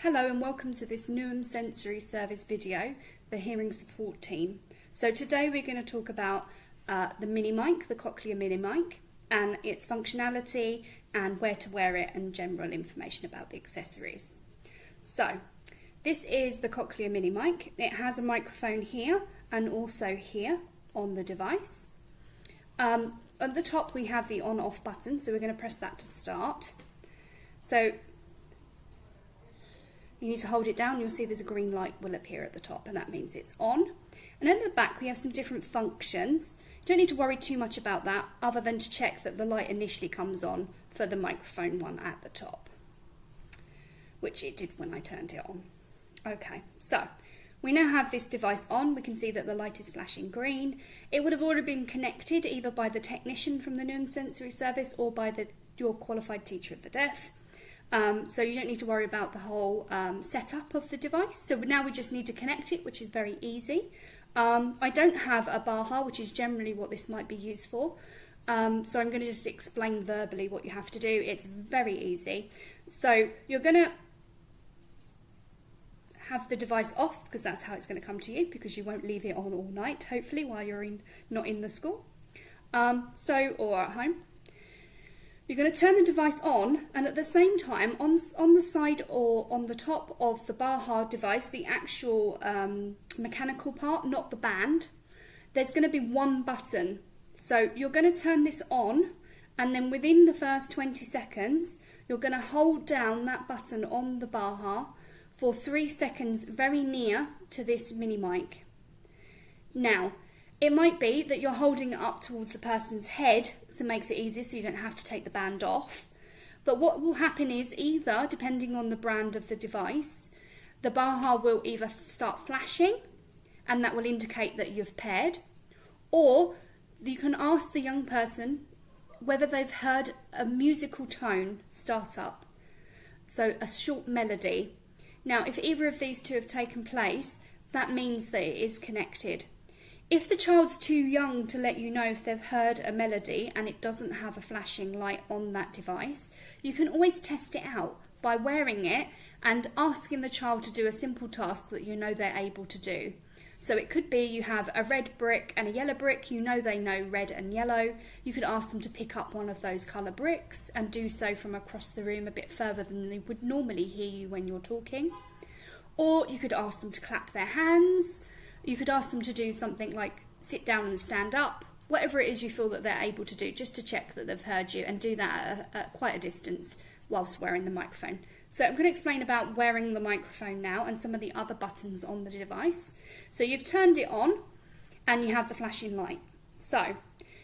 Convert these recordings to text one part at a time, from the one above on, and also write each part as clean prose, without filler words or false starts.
Hello and welcome to this Newham Sensory Service video, the hearing support team. So today we're going to talk about the mini mic, the cochlear mini mic, and its functionality and where to wear it and general information about the accessories. So this is the cochlear mini mic. It has a microphone here and also here on the device. At the top we have the on-off button, so we're going to press that to start. So you need to hold it down, you'll see there's a green light will appear at the top and that means it's on. And then at the back we have some different functions. You don't need to worry too much about that other than to check that the light initially comes on for the microphone one at the top, which it did when I turned it on. Okay, so we now have this device on. We can see that the light is flashing green. It would have already been connected either by the technician from the Newham Sensory Service or by your qualified teacher of the deaf. So you don't need to worry about the whole setup of the device. So now we just need to connect it, which is very easy. I don't have a Baha, which is generally what this might be used for. So I'm going to just explain verbally what you have to do. It's very easy. So you're going to have the device off because that's how it's going to come to you, because you won't leave it on all night, hopefully, while you're not in the school or at home. You're going to turn the device on, and at the same time, on the side or on the top of the Baha device, the actual mechanical part, not the band, there's going to be one button. So you're going to turn this on, and then within the first 20 seconds, you're going to hold down that button on the Baha for 3 seconds very near to this mini mic. Now, it might be that you're holding it up towards the person's head, so it makes it easier so you don't have to take the band off. But what will happen is either, depending on the brand of the device, the Baha will either start flashing, and that will indicate that you've paired, or you can ask the young person whether they've heard a musical tone start up, so a short melody. Now, if either of these two have taken place, that means that it is connected. If the child's too young to let you know if they've heard a melody and it doesn't have a flashing light on that device, you can always test it out by wearing it and asking the child to do a simple task that you know they're able to do. So it could be you have a red brick and a yellow brick, you know they know red and yellow. You could ask them to pick up one of those colour bricks and do so from across the room a bit further than they would normally hear you when you're talking. Or you could ask them to clap their hands. You could ask them to do something like sit down and stand up, whatever it is you feel that they're able to do, just to check that they've heard you, and do that at quite a distance whilst wearing the microphone. So I'm going to explain about wearing the microphone now and some of the other buttons on the device. So you've turned it on and you have the flashing light. So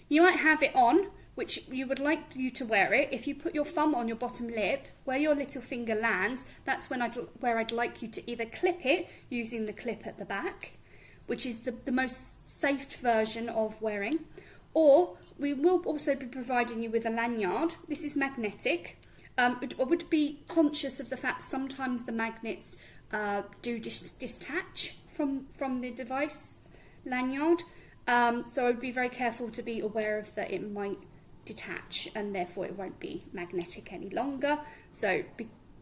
you might have it on, which you would like you to wear it. If you put your thumb on your bottom lip, where your little finger lands, that's where I'd like you to either clip it using the clip at the back, which is the most safe version of wearing, or we will also be providing you with a lanyard. This is magnetic. I would be conscious of the fact sometimes the magnets do detach from the device lanyard, so I would be very careful to be aware of that it might detach and therefore it won't be magnetic any longer. So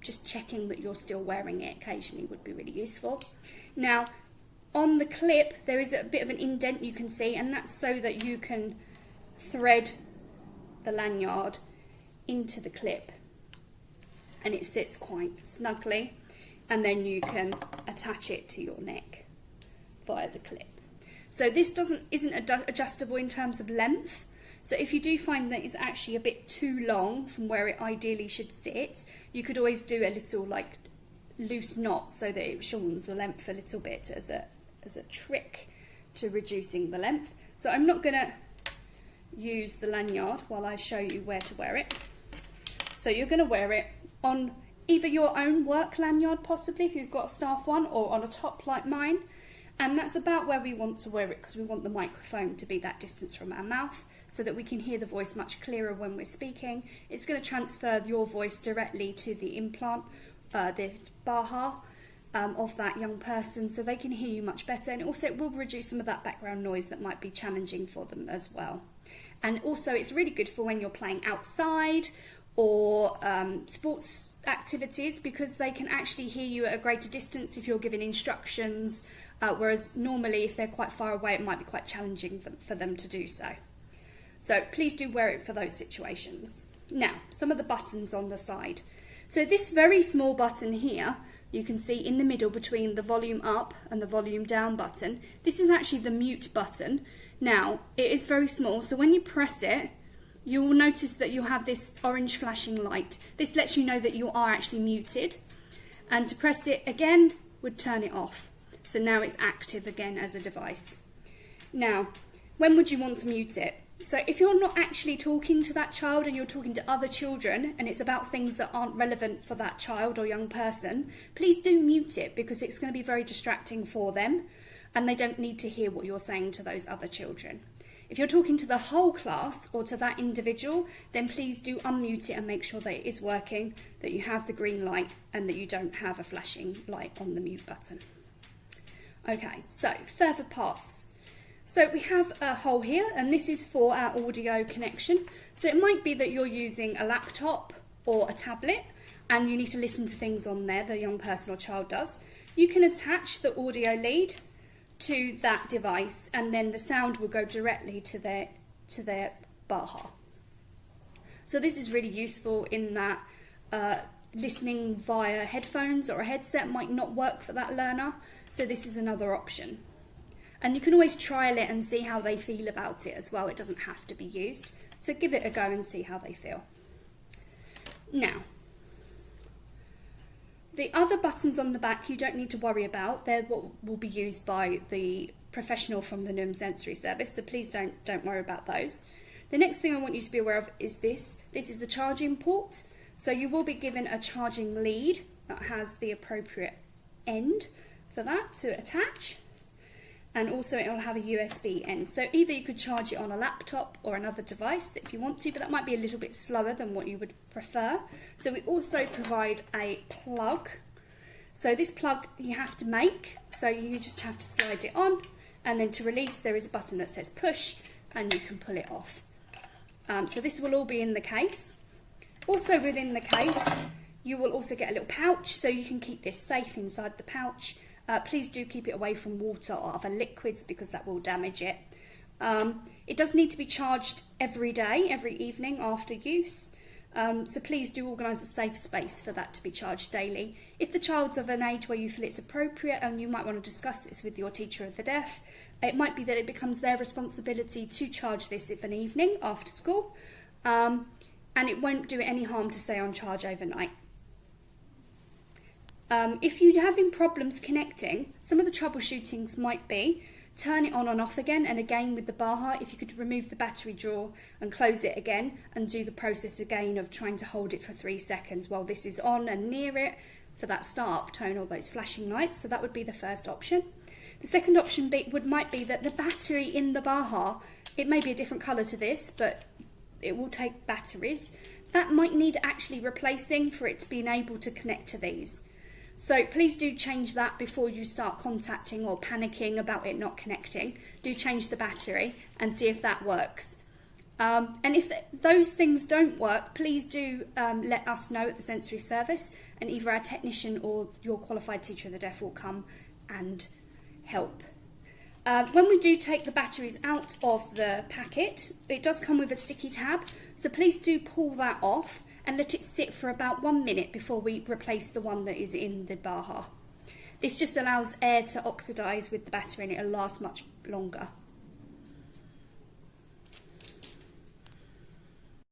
just checking that you're still wearing it occasionally would be really useful. Now, on the clip, there is a bit of an indent you can see, and that's so that you can thread the lanyard into the clip, and it sits quite snugly, and then you can attach it to your neck via the clip. So this isn't adjustable in terms of length, so if you do find that it's actually a bit too long from where it ideally should sit, you could always do a little like loose knot so that it shortens the length a little bit as a trick to reducing the length. So I'm not going to use the lanyard while I show you where to wear it. So you're going to wear it on either your own work lanyard, possibly if you've got a staff one, or on a top like mine. And that's about where we want to wear it, because we want the microphone to be that distance from our mouth so that we can hear the voice much clearer when we're speaking. It's going to transfer your voice directly to the implant, the Baha, of that young person, so they can hear you much better, and also it will reduce some of that background noise that might be challenging for them as well. And also it's really good for when you're playing outside or sports activities, because they can actually hear you at a greater distance if you're giving instructions, whereas normally if they're quite far away it might be quite challenging for them to do so. So please do wear it for those situations. Now, some of the buttons on the side. So this very small button here, you can see in the middle between the volume up and the volume down button, this is actually the mute button. Now, it is very small, so when you press it, you will notice that you'll have this orange flashing light. This lets you know that you are actually muted. And to press it again would turn it off. So now it's active again as a device. Now, when would you want to mute it? So if you're not actually talking to that child and you're talking to other children and it's about things that aren't relevant for that child or young person, please do mute it, because it's going to be very distracting for them and they don't need to hear what you're saying to those other children. If you're talking to the whole class or to that individual, then please do unmute it and make sure that it is working, that you have the green light and that you don't have a flashing light on the mute button. Okay, so further parts. So we have a hole here, and this is for our audio connection. So it might be that you're using a laptop or a tablet and you need to listen to things on there, the young person or child does. You can attach the audio lead to that device and then the sound will go directly to their Baha. So this is really useful in that listening via headphones or a headset might not work for that learner, so this is another option. And you can always trial it and see how they feel about it as well. It doesn't have to be used. So give it a go and see how they feel. Now, the other buttons on the back you don't need to worry about. They're what will be used by the professional from the NUM Sensory Service, so please don't worry about those. The next thing I want you to be aware of is this. This is the charging port. So you will be given a charging lead that has the appropriate end for that to attach. And also it will have a USB end. So either you could charge it on a laptop or another device if you want to, but that might be a little bit slower than what you would prefer. So we also provide a plug. So this plug you have to make, so you just have to slide it on, and then to release there is a button that says push and you can pull it off. So this will all be in the case. Also within the case you will also get a little pouch, so you can keep this safe inside the pouch. Please do keep it away from water or other liquids because that will damage it. It does need to be charged every day, every evening after use. So please do organise a safe space for that to be charged daily. If the child's of an age where you feel it's appropriate and you might want to discuss this with your teacher of the deaf, it might be that it becomes their responsibility to charge this of an evening after school. And it won't do it any harm to stay on charge overnight. If you're having problems connecting, some of the troubleshootings might be turn it on and off again, and again with the Baha, if you could remove the battery drawer and close it again and do the process again of trying to hold it for 3 seconds while this is on and near it for that start-up tone or those flashing lights. So that would be the first option. The second option might be that the battery in the Baha, it may be a different colour to this, but it will take batteries. That might need actually replacing for it to be able to connect to these. So please do change that before you start contacting or panicking about it not connecting. Do change the battery and see if that works. And if those things don't work, please do let us know at the sensory service, and either our technician or your qualified teacher of the deaf will come and help. When we do take the batteries out of the packet, it does come with a sticky tab, so please do pull that off and let it sit for about 1 minute before we replace the one that is in the Baha. This just allows air to oxidise with the battery and it'll last much longer.